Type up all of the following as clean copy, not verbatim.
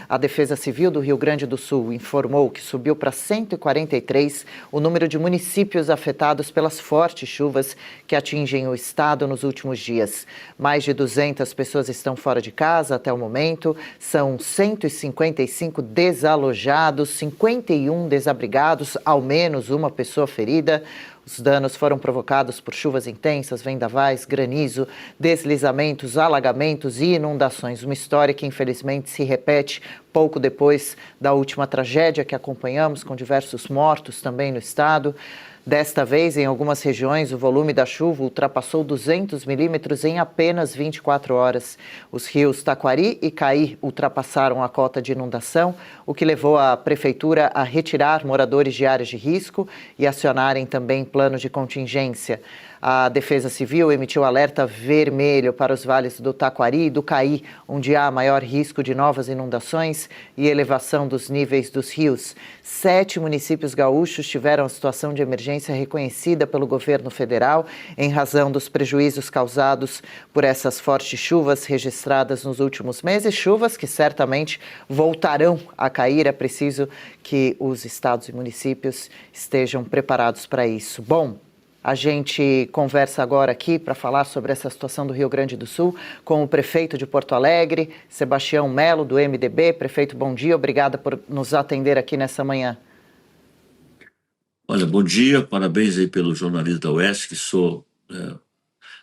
A Defesa Civil do Rio Grande do Sul informou que subiu para 143 o número de municípios afetados pelas fortes chuvas que atingem o estado nos últimos dias. Mais de 200 pessoas estão fora de casa até o momento, são 155 desalojados, 51 desabrigados, ao menos uma pessoa ferida. Os danos foram provocados por chuvas intensas, vendavais, granizo, deslizamentos, alagamentos e inundações. Uma história que, infelizmente, se repete pouco depois da última tragédia que acompanhamos, com diversos mortos também no estado. Desta vez, em algumas regiões, o volume da chuva ultrapassou 200 milímetros em apenas 24 horas. Os rios Taquari e Caí ultrapassaram a cota de inundação, o que levou a prefeitura a retirar moradores de áreas de risco e acionarem também planos de contingência. A Defesa Civil emitiu alerta vermelho para os vales do Taquari e do Caí, onde há maior risco de novas inundações e elevação dos níveis dos rios. 7 municípios gaúchos tiveram a situação de emergência reconhecida pelo governo federal em razão dos prejuízos causados por essas fortes chuvas registradas nos últimos meses, chuvas que certamente voltarão a cair. É preciso que os estados e municípios estejam preparados para isso. Bom, a gente conversa agora aqui para falar sobre essa situação do Rio Grande do Sul com o prefeito de Porto Alegre, Sebastião Melo, do MDB. Prefeito, bom dia, obrigada por nos atender aqui nessa manhã. Olha, bom dia, parabéns aí pelo jornalismo da UESC, que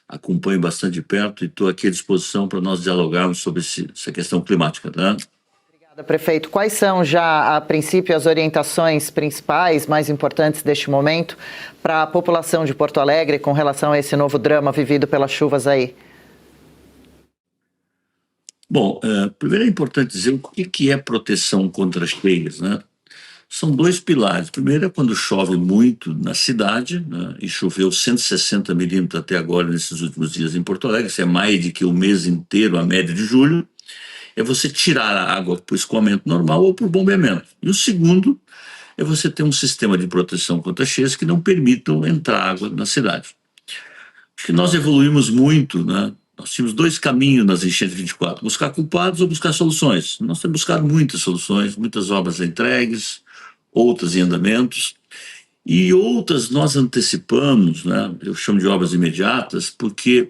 acompanho bastante de perto e estou aqui à disposição para nós dialogarmos sobre essa questão climática, né? Prefeito, quais são já, a princípio, as orientações principais, mais importantes deste momento para a população de Porto Alegre com relação a esse novo drama vivido pelas chuvas aí? Bom, primeiro é importante dizer o que é proteção contra cheias, né? São 2 pilares. Primeiro é quando chove muito na cidade, né? E choveu 160 milímetros até agora nesses últimos dias em Porto Alegre, isso é mais do que o mês inteiro, a média de julho. É você tirar a água para o escoamento normal ou para o bombeamento. E o segundo é você ter um sistema de proteção contra cheias que não permitam entrar água na cidade. Acho que nós evoluímos muito, né? Nós tínhamos 2 caminhos nas enchentes 24, buscar culpados ou buscar soluções. Nós temos buscado muitas soluções, muitas obras entregues, outras em andamentos, e outras nós antecipamos, né? Eu chamo de obras imediatas, porque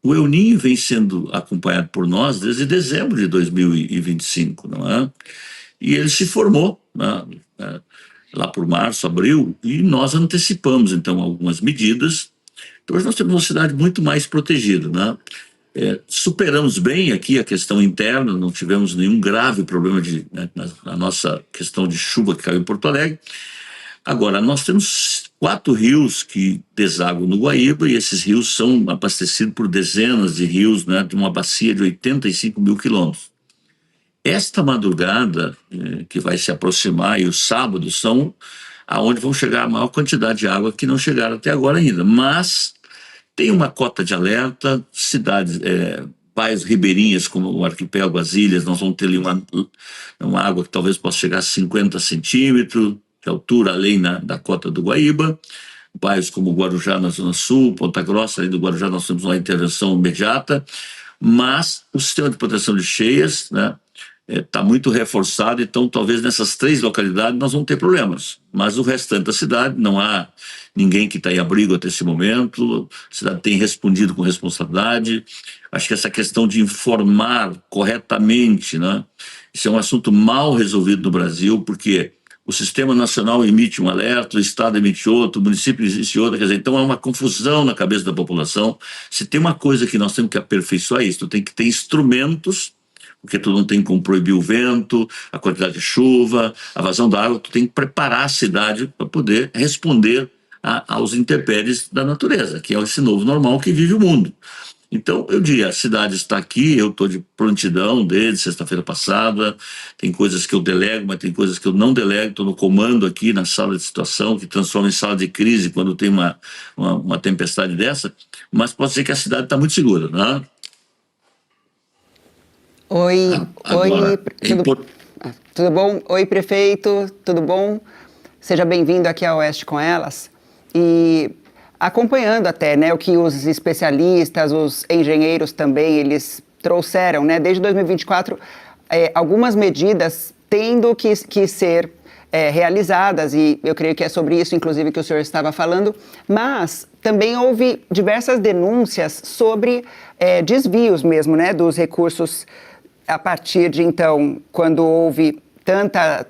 o El Niño vem sendo acompanhado por nós desde dezembro de 2025, não é? E ele se formou, né, lá por março, abril, e nós antecipamos, então, algumas medidas. Então, hoje nós temos uma cidade muito mais protegida, né? Superamos bem aqui a questão interna, não tivemos nenhum grave problema na nossa questão de chuva que caiu em Porto Alegre. Agora, nós temos 4 rios que desaguam no Guaíba e esses rios são abastecidos por dezenas de rios, né, de uma bacia de 85 mil quilômetros. Esta madrugada, que vai se aproximar, e os sábados são aonde vão chegar a maior quantidade de água que não chegaram até agora ainda. Mas tem uma cota de alerta, cidades, bairros ribeirinhas como o arquipélago, as ilhas, nós vamos ter ali uma água que talvez possa chegar a 50 centímetros, de altura além da cota do Guaíba. Bairros como Guarujá na Zona Sul, Ponta Grossa, além do Guarujá nós temos uma intervenção imediata, mas o sistema de proteção de cheias, né, está muito reforçado, então talvez nessas 3 localidades nós vamos ter problemas, mas o restante da cidade não há ninguém que está em abrigo até esse momento, a cidade tem respondido com responsabilidade. Acho que essa questão de informar corretamente, né, isso é um assunto mal resolvido no Brasil, porque o Sistema Nacional emite um alerta, o Estado emite outro, o município emite outro, quer dizer, então há uma confusão na cabeça da população. Se tem uma coisa que nós temos que aperfeiçoar isso, tem que ter instrumentos, porque tu não tem como proibir o vento, a quantidade de chuva, a vazão da água, tu tem que preparar a cidade para poder responder aos intempéries da natureza, que é esse novo normal que vive o mundo. Então, eu diria, a cidade está aqui, eu estou de prontidão desde sexta-feira passada, tem coisas que eu delego, mas tem coisas que eu não delego, estou no comando aqui na sala de situação, que transforma em sala de crise quando tem uma tempestade dessa, mas pode ser que a cidade está muito segura, né? Oi, tudo bom? Oi, prefeito, tudo bom? Seja bem-vindo aqui ao Oeste com Elas. E acompanhando até, né, o que os especialistas, os engenheiros também, eles trouxeram, né, desde 2024, algumas medidas tendo que ser realizadas, e eu creio que é sobre isso, inclusive, que o senhor estava falando, mas também houve diversas denúncias sobre desvios mesmo, né, dos recursos a partir de então, quando houve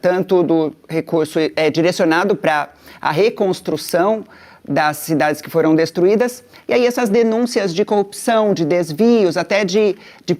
tanto do recurso direcionado para a reconstrução das cidades que foram destruídas, e aí essas denúncias de corrupção, de desvios, até de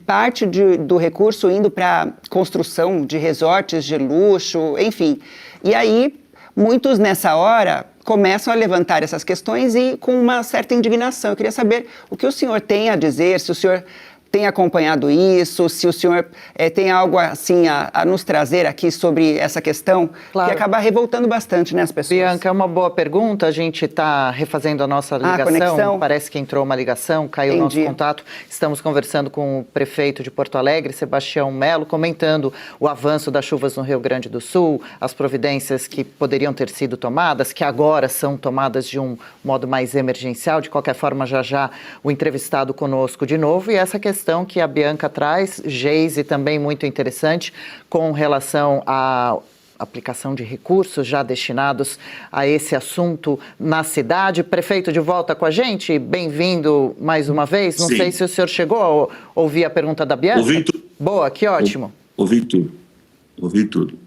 parte do recurso indo para construção de resorts de luxo, enfim. E aí, muitos nessa hora começam a levantar essas questões e com uma certa indignação. Eu queria saber o que o senhor tem a dizer, se o senhor tem acompanhado isso, se o senhor tem algo assim a nos trazer aqui sobre essa questão, claro, que acaba revoltando bastante, né, as pessoas. Bianca, é uma boa pergunta, a gente está refazendo a nossa ligação, conexão. Parece que entrou uma ligação, caiu o nosso contato, estamos conversando com o prefeito de Porto Alegre, Sebastião Melo, comentando o avanço das chuvas no Rio Grande do Sul, as providências que poderiam ter sido tomadas, que agora são tomadas de um modo mais emergencial. De qualquer forma, já o entrevistado conosco de novo, e essa questão que a Bianca traz, Geise, também muito interessante, com relação à aplicação de recursos já destinados a esse assunto na cidade. Prefeito, de volta com a gente, bem-vindo mais uma vez. Não sei se o senhor chegou a ouvir a pergunta da Bianca. Ouvi tudo. Boa, que ótimo. Ouvi tudo.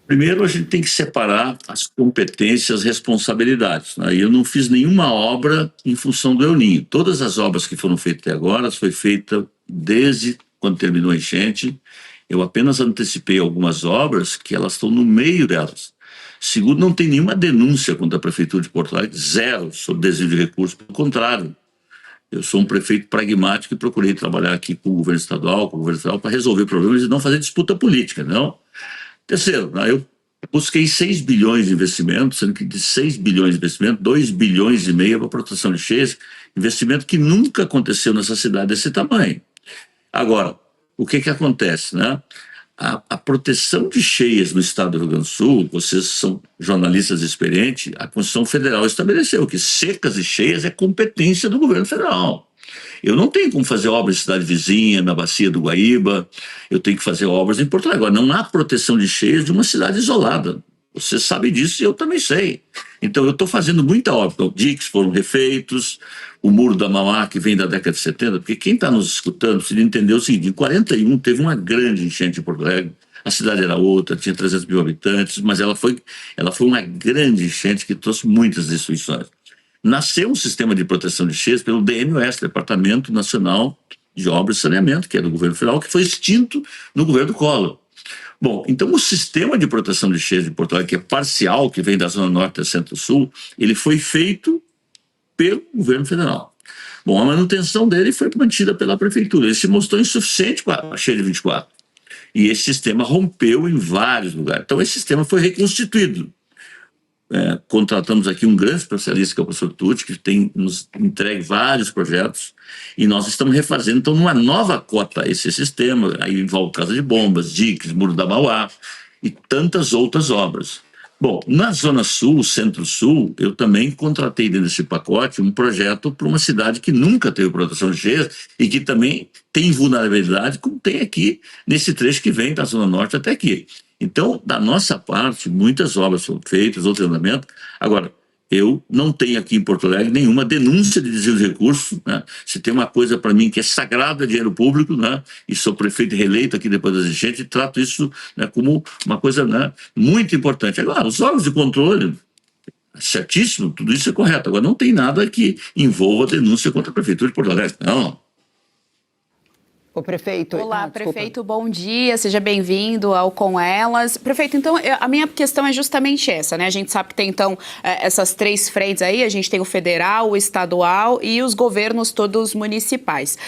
Primeiro, a gente tem que separar as competências, as responsabilidades, né? Eu não fiz nenhuma obra em função do El Niño. Todas as obras que foram feitas até agora foi feita desde quando terminou a enchente. Eu apenas antecipei algumas obras que elas estão no meio delas. Segundo, não tem nenhuma denúncia contra a Prefeitura de Porto Alegre, zero, sobre desvio de recursos. Pelo contrário, eu sou um prefeito pragmático e procurei trabalhar aqui com o governo estadual, para resolver problemas e não fazer disputa política, não. Terceiro, eu busquei 6 bilhões de investimentos, sendo que de 6 bilhões de investimento, 2 bilhões e meio para proteção de cheias, investimento que nunca aconteceu nessa cidade desse tamanho. Agora, o que acontece, né? A proteção de cheias no estado do Rio Grande do Sul, vocês são jornalistas experientes, a Constituição Federal estabeleceu que secas e cheias é competência do governo federal. Eu não tenho como fazer obras em cidade vizinha, na bacia do Guaíba, eu tenho que fazer obras em Porto Alegre. Agora, não há proteção de cheias de uma cidade isolada. Você sabe disso e eu também sei. Então, eu estou fazendo muita obra. Então, diques foram refeitos, o Muro da Mauá, que vem da década de 70, porque quem está nos escutando precisa entender o seguinte: em 41 teve uma grande enchente em Porto Alegre, a cidade era outra, tinha 300 mil habitantes, mas ela foi uma grande enchente que trouxe muitas destruições. Nasceu um sistema de proteção de cheias pelo DNOS, Departamento Nacional de Obras e Saneamento, que é do governo federal, que foi extinto no governo do Collor. Bom, então o sistema de proteção de cheias de Porto Alegre, que é parcial, que vem da Zona Norte e Centro-Sul, ele foi feito pelo governo federal. Bom, a manutenção dele foi mantida pela prefeitura. Ele se mostrou insuficiente com a cheia de 24. E esse sistema rompeu em vários lugares. Então esse sistema foi reconstituído. Contratamos aqui um grande especialista, que é o professor Tucci, que tem nos entregue vários projetos, e nós estamos refazendo, então, numa nova cota esse sistema. Aí envolve Casa de Bombas, diques, Muro da Mauá e tantas outras obras. Bom, na Zona Sul, Centro-Sul, eu também contratei dentro desse pacote um projeto para uma cidade que nunca teve proteção de cheias e que também tem vulnerabilidade, como tem aqui nesse trecho que vem da Zona Norte até aqui. Então, da nossa parte, muitas obras foram feitas, outro andamento. Agora, eu não tenho aqui em Porto Alegre nenhuma denúncia de desvio de recursos, né? Se tem uma coisa para mim que é sagrada, é dinheiro público, né? E sou prefeito reeleito aqui depois das enchentes, e trato isso, né, como uma coisa, né, muito importante. Agora, os órgãos de controle, certíssimo, tudo isso é correto. Agora, não tem nada que envolva denúncia contra a Prefeitura de Porto Alegre, não. O prefeito... Olá, prefeito, bom dia, seja bem-vindo ao Com Elas. Prefeito, então, a minha questão é justamente essa, né? A gente sabe que tem, então, essas 3 frentes aí, a gente tem o federal, o estadual e os governos todos municipais.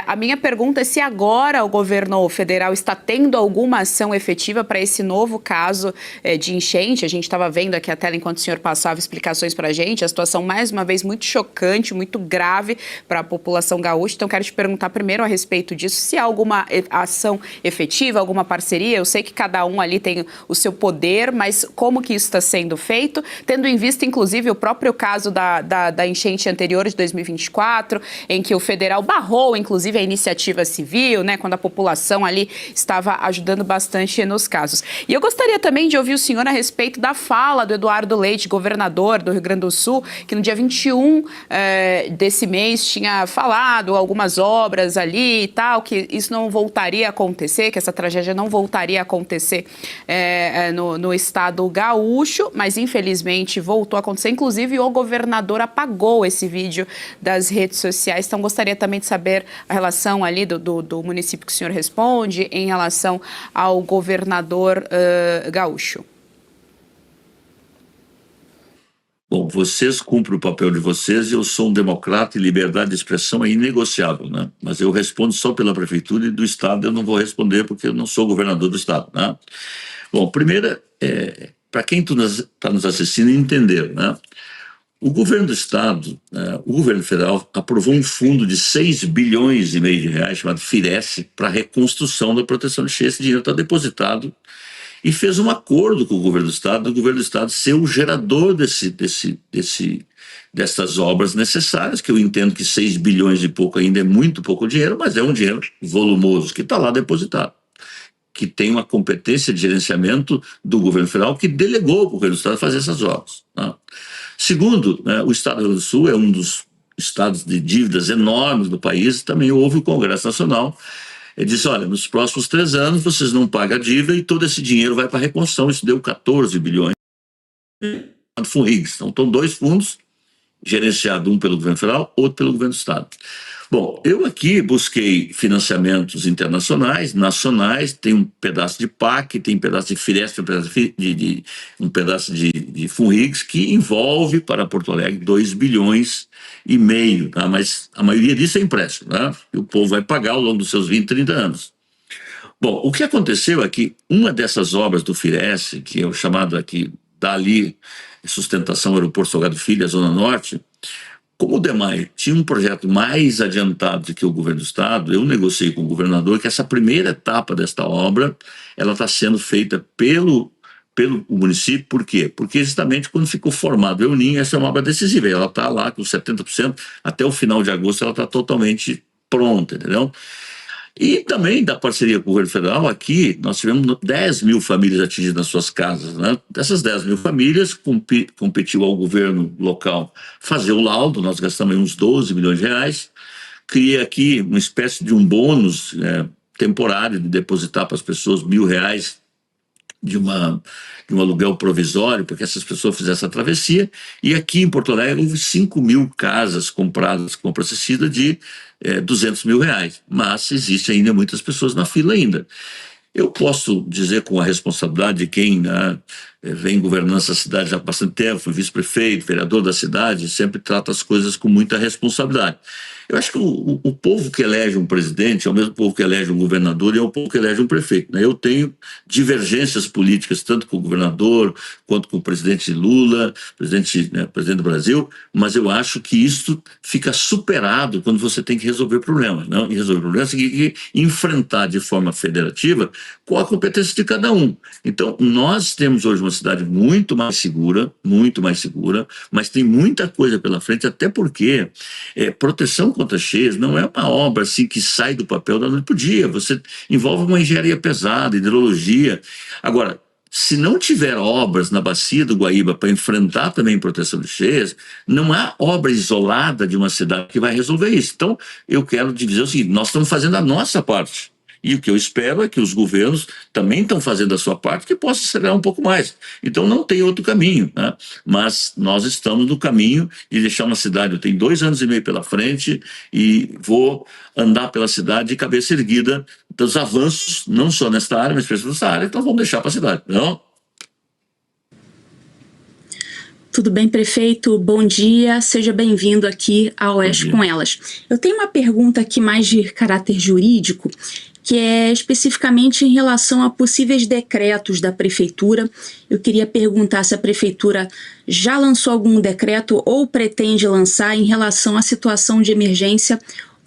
A minha pergunta é se agora o governo federal está tendo alguma ação efetiva para esse novo caso de enchente. A gente estava vendo aqui a tela enquanto o senhor passava explicações para a gente, a situação, mais uma vez, muito chocante, muito grave para a população gaúcha. Então, quero te perguntar primeiro a respeito disso. disso, se há alguma ação efetiva, alguma parceria. Eu sei que cada um ali tem o seu poder, mas como que isso está sendo feito, tendo em vista, inclusive, o próprio caso da enchente anterior de 2024, em que o federal barrou, inclusive, a iniciativa civil, né, quando a população ali estava ajudando bastante nos casos. E eu gostaria também de ouvir o senhor a respeito da fala do Eduardo Leite, governador do Rio Grande do Sul, que no dia 21 desse mês tinha falado algumas obras ali e tal, que isso não voltaria a acontecer, que essa tragédia não voltaria a acontecer no estado gaúcho, mas infelizmente voltou a acontecer. Inclusive, o governador apagou esse vídeo das redes sociais. Então, gostaria também de saber a relação ali do município que o senhor responde em relação ao governador gaúcho. Bom, vocês cumprem o papel de vocês e eu sou um democrata e liberdade de expressão é inegociável, né? Mas eu respondo só pela prefeitura e do estado eu não vou responder porque eu não sou governador do estado, né? Bom, primeiro, para quem está nos assistindo entender, né? O governo do estado, o governo federal aprovou um fundo de 6 bilhões e meio de reais chamado FIRES para a reconstrução da proteção de cheias. Esse dinheiro está depositado e fez um acordo com o governo do estado ser o gerador dessas obras necessárias, que eu entendo que 6 bilhões e pouco ainda é muito pouco dinheiro, mas é um dinheiro volumoso que está lá depositado, que tem uma competência de gerenciamento do governo federal que delegou para o governo do estado fazer essas obras, né? Segundo, né, o estado do Rio Grande do Sul é um dos estados de dívidas enormes do país, também houve o Congresso Nacional. Ele disse, olha, nos próximos 3 anos vocês não pagam a dívida e todo esse dinheiro vai para a reconstrução. Isso deu 14 bilhões de FUNRIGS. Então, estão 2 fundos, gerenciados, um pelo governo federal, outro pelo governo do estado. Bom, eu aqui busquei financiamentos internacionais, nacionais, tem um pedaço de PAC, tem um pedaço de FIRES, um pedaço de FUNRIGS, que envolve para Porto Alegre 2 bilhões e meio, tá? Mas a maioria disso é empréstimo, né? E o povo vai pagar ao longo dos seus 20, 30 anos. Bom, o que aconteceu é que uma dessas obras do FIRES, que é o chamado aqui, dali, sustentação Aeroporto Salgado Filho, a Zona Norte, como o DEMAI tinha um projeto mais adiantado do que o governo do estado, eu negociei com o governador que essa primeira etapa desta obra ela está sendo feita pelo município. Por quê? Porque justamente quando ficou formado o EUNIM, essa é uma obra decisiva, ela está lá com 70%, até o final de agosto ela está totalmente pronta, entendeu? E também da parceria com o governo federal, aqui nós tivemos 10 mil famílias atingidas nas suas casas, né? Dessas 10 mil famílias, competiu ao governo local fazer o laudo, nós gastamos uns 12 milhões de reais, criei aqui uma espécie de um bônus temporário de depositar para as pessoas R$1.000 de um aluguel provisório, para que essas pessoas fizessem a travessia, e aqui em Porto Alegre houve 5 mil casas compradas com compra assistida de R$200 mil, mas existe ainda muitas pessoas na fila ainda. Eu posso dizer com a responsabilidade de quem vem governando essa cidade já há bastante tempo, fui vice-prefeito, vereador da cidade, sempre trata as coisas com muita responsabilidade. Eu acho que o povo que elege um presidente é o mesmo povo que elege um governador e é o povo que elege um prefeito, né? Eu tenho divergências políticas tanto com o governador quanto com o presidente Lula, presidente do Brasil, mas eu acho que isso fica superado quando você tem que resolver problemas, não? E resolver problemas significa enfrentar de forma federativa com a competência de cada um. Então, nós temos hoje uma cidade muito mais segura, mas tem muita coisa pela frente, até porque proteção contra cheias não é uma obra assim que sai do papel da noite para o dia. Você envolve uma engenharia pesada, hidrologia. Agora, se não tiver obras na bacia do Guaíba para enfrentar também proteção de cheias, não há obra isolada de uma cidade que vai resolver isso. Então, eu quero dizer o seguinte, nós estamos fazendo a nossa parte. E o que eu espero é que os governos também estão fazendo a sua parte, que possa acelerar um pouco mais. Então não tem outro caminho, né? Mas nós estamos no caminho de deixar uma cidade, eu tenho 2 anos e meio pela frente e vou andar pela cidade de cabeça erguida dos avanços, não só nesta área, mas principalmente nessa área, então vamos deixar para a cidade, não? Tudo bem, prefeito? Bom dia, seja bem-vindo aqui ao Oeste com Elas. Eu tenho uma pergunta aqui mais de caráter jurídico, que é especificamente em relação a possíveis decretos da prefeitura. Eu queria perguntar se a prefeitura já lançou algum decreto ou pretende lançar em relação à situação de emergência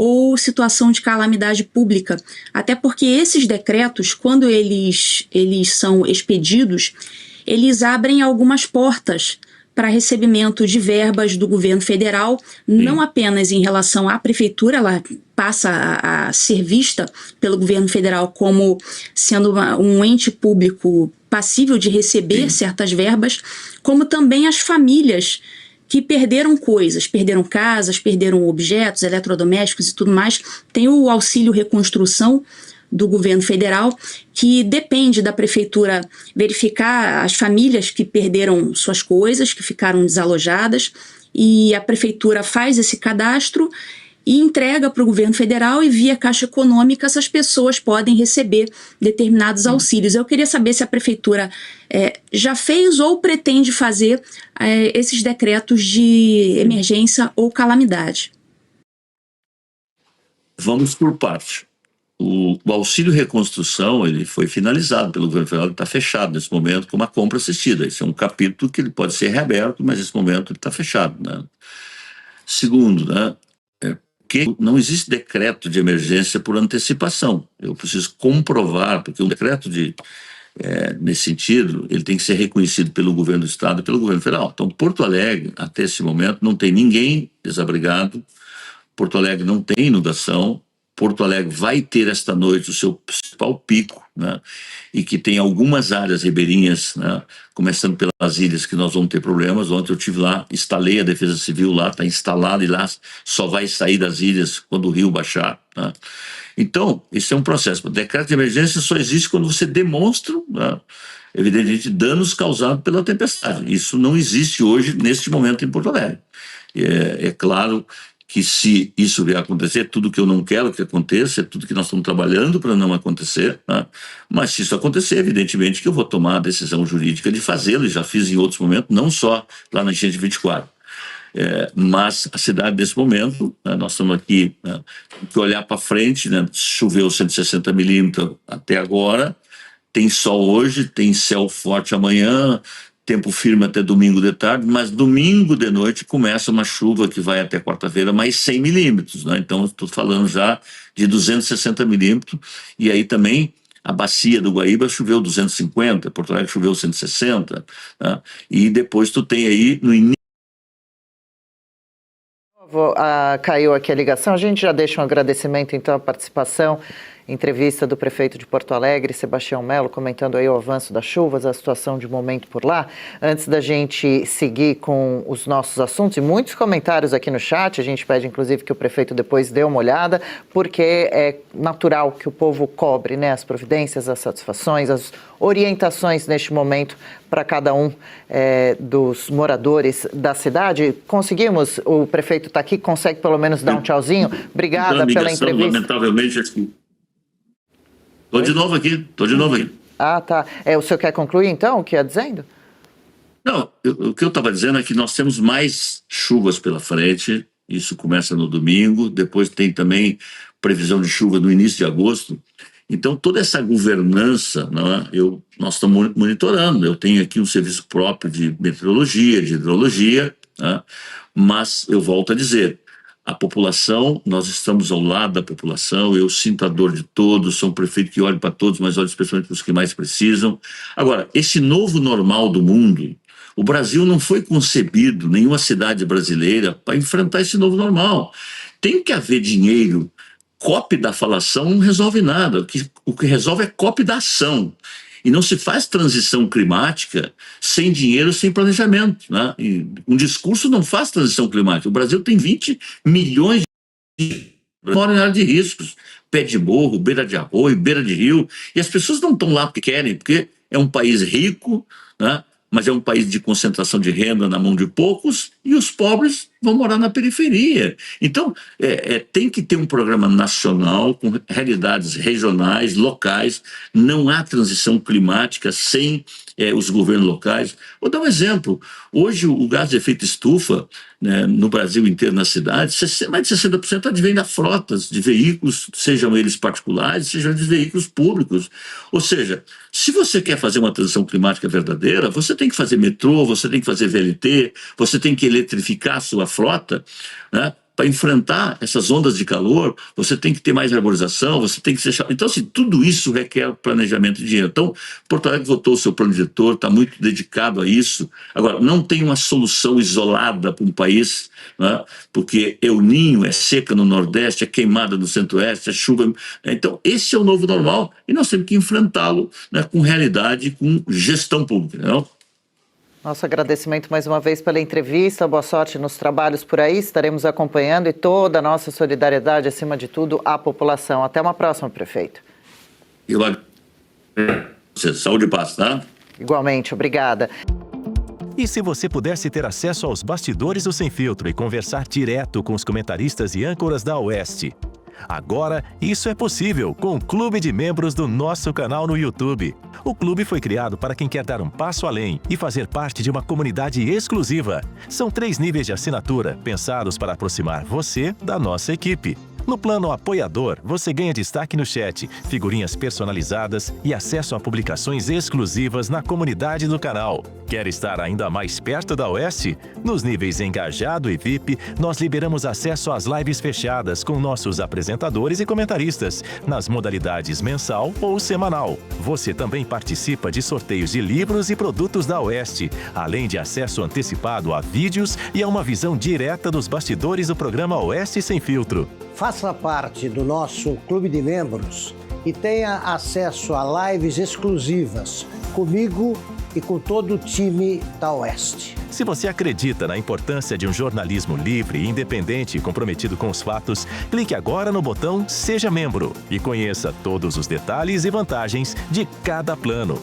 ou situação de calamidade pública. Até porque esses decretos, quando eles são expedidos, eles abrem algumas portas para recebimento de verbas do governo federal, não apenas em relação à prefeitura, ela passa a ser vista pelo governo federal como sendo um ente público passível de receber certas verbas, como também as famílias que perderam coisas, perderam casas, perderam objetos, eletrodomésticos e tudo mais. Tem o auxílio reconstrução do governo federal, que depende da prefeitura verificar as famílias que perderam suas coisas, que ficaram desalojadas, e a prefeitura faz esse cadastro e entrega para o governo federal, e via Caixa Econômica essas pessoas podem receber determinados auxílios. Eu queria saber se a prefeitura já fez ou pretende fazer esses decretos de emergência ou calamidade. Vamos por parte. O auxílio reconstrução, ele foi finalizado pelo governo federal, ele está fechado nesse momento com uma compra assistida. Esse é um capítulo que ele pode ser reaberto, mas nesse momento ele está fechado, né? Segundo, né, que não existe decreto de emergência por antecipação. Eu preciso comprovar, porque um decreto nesse sentido, ele tem que ser reconhecido pelo governo do estado e pelo governo federal. Então, Porto Alegre, até esse momento, não tem ninguém desabrigado, Porto Alegre não tem inundação, Porto Alegre vai ter esta noite o seu principal pico, né? E que tem algumas áreas ribeirinhas, né? Começando pelas ilhas, que nós vamos ter problemas. Ontem eu estive lá, instalei a Defesa Civil lá, está instalada, e lá só vai sair das ilhas quando o rio baixar, né? Então, esse é um processo. O decreto de emergência só existe quando você demonstra, né, evidentemente, danos causados pela tempestade. Isso não existe hoje, neste momento, em Porto Alegre. É claro que se isso vier a acontecer, tudo que eu não quero que aconteça, é tudo que nós estamos trabalhando para não acontecer, né? Mas se isso acontecer, evidentemente que eu vou tomar a decisão jurídica de fazê-lo, e já fiz em outros momentos, não só lá na enchente de 24. Mas a cidade, nesse momento, né, nós estamos aqui, né, tem que olhar para frente, né, choveu 160 milímetros até agora, tem sol hoje, tem céu forte amanhã, tempo firme até domingo de tarde, mas domingo de noite começa uma chuva que vai até quarta-feira, mais 100 milímetros, né? Então, estou falando já de 260 milímetros, e aí também a bacia do Guaíba choveu 250, Porto Alegre choveu 160, né? E depois tu tem aí no início. Caiu aqui a ligação, a gente já deixa um agradecimento então à participação, entrevista do prefeito de Porto Alegre, Sebastião Melo, comentando aí o avanço das chuvas, a situação de momento por lá. Antes da gente seguir com os nossos assuntos, e muitos comentários aqui no chat, a gente pede inclusive que o prefeito depois dê uma olhada, porque é natural que o povo cobre, né, as providências, as satisfações, as orientações neste momento para cada um dos moradores da cidade. Conseguimos, o prefeito está aqui, consegue pelo menos dar um tchauzinho? Obrigada pela entrevista. Lamentavelmente, aqui. Estou de novo aqui. Ah, tá. O senhor quer concluir, então, o que ia dizendo? Não, o que eu estava dizendo é que nós temos mais chuvas pela frente, isso começa no domingo, depois tem também previsão de chuva no início de agosto. Então, toda essa governança, né, nós estamos monitorando. Eu tenho aqui um serviço próprio de meteorologia, de hidrologia, né, mas eu volto a dizer, a população, nós estamos ao lado da população, eu sinto a dor de todos, sou um prefeito que olha para todos, mas olha especialmente para os que mais precisam. Agora, esse novo normal do mundo, o Brasil não foi concebido, nenhuma cidade brasileira, para enfrentar esse novo normal. Tem que haver dinheiro. Copy da falação não resolve nada, o que resolve é copy da ação. E não se faz transição climática sem dinheiro, sem planejamento, né? E um discurso não faz transição climática. O Brasil tem 20 milhões de moram em área de riscos, pé de morro, beira de arroio, beira de rio, e as pessoas não estão lá porque querem, porque é um país rico, né? Mas é um país de concentração de renda na mão de poucos, e os pobres vão morar na periferia. Então, tem que ter um programa nacional com realidades regionais, locais. Não há transição climática sem os governos locais. Vou dar um exemplo. Hoje, o gás de efeito estufa, né, no Brasil inteiro, nas cidades, mais de 60% advém da frotas de veículos, sejam eles particulares, sejam eles veículos públicos. Ou seja, se você quer fazer uma transição climática verdadeira, você tem que fazer metrô, você tem que fazer VLT, você tem que eletrificar a sua frota, né, para enfrentar essas ondas de calor, você tem que ter mais arborização, você tem que ser... Então, assim, tudo isso requer planejamento de dinheiro. Então, Porto Alegre votou o seu plano diretor, está muito dedicado a isso. Agora, não tem uma solução isolada para um país, né? Porque El Niño, é seca no Nordeste, é queimada no Centro-Oeste, é chuva... Então, esse é o novo normal e nós temos que enfrentá-lo, né, com realidade, com gestão pública, não? Nosso agradecimento mais uma vez pela entrevista, boa sorte nos trabalhos por aí, estaremos acompanhando e toda a nossa solidariedade, acima de tudo, à população. Até uma próxima, prefeito. Eu agradeço. Saúde e paz, tá? Igualmente, obrigada. E se você pudesse ter acesso aos bastidores do Sem Filtro e conversar direto com os comentaristas e âncoras da Oeste? Agora, isso é possível com o Clube de Membros do nosso canal no YouTube. O clube foi criado para quem quer dar um passo além e fazer parte de uma comunidade exclusiva. São 3 níveis de assinatura, pensados para aproximar você da nossa equipe. No plano apoiador, você ganha destaque no chat, figurinhas personalizadas e acesso a publicações exclusivas na comunidade do canal. Quer estar ainda mais perto da Oeste? Nos níveis Engajado e VIP, nós liberamos acesso às lives fechadas com nossos apresentadores e comentaristas, nas modalidades mensal ou semanal. Você também participa de sorteios de livros e produtos da Oeste, além de acesso antecipado a vídeos e a uma visão direta dos bastidores do programa Oeste Sem Filtro. Faça parte do nosso clube de membros e tenha acesso a lives exclusivas comigo e com todo o time da Oeste. Se você acredita na importância de um jornalismo livre, independente e comprometido com os fatos, clique agora no botão Seja Membro e conheça todos os detalhes e vantagens de cada plano.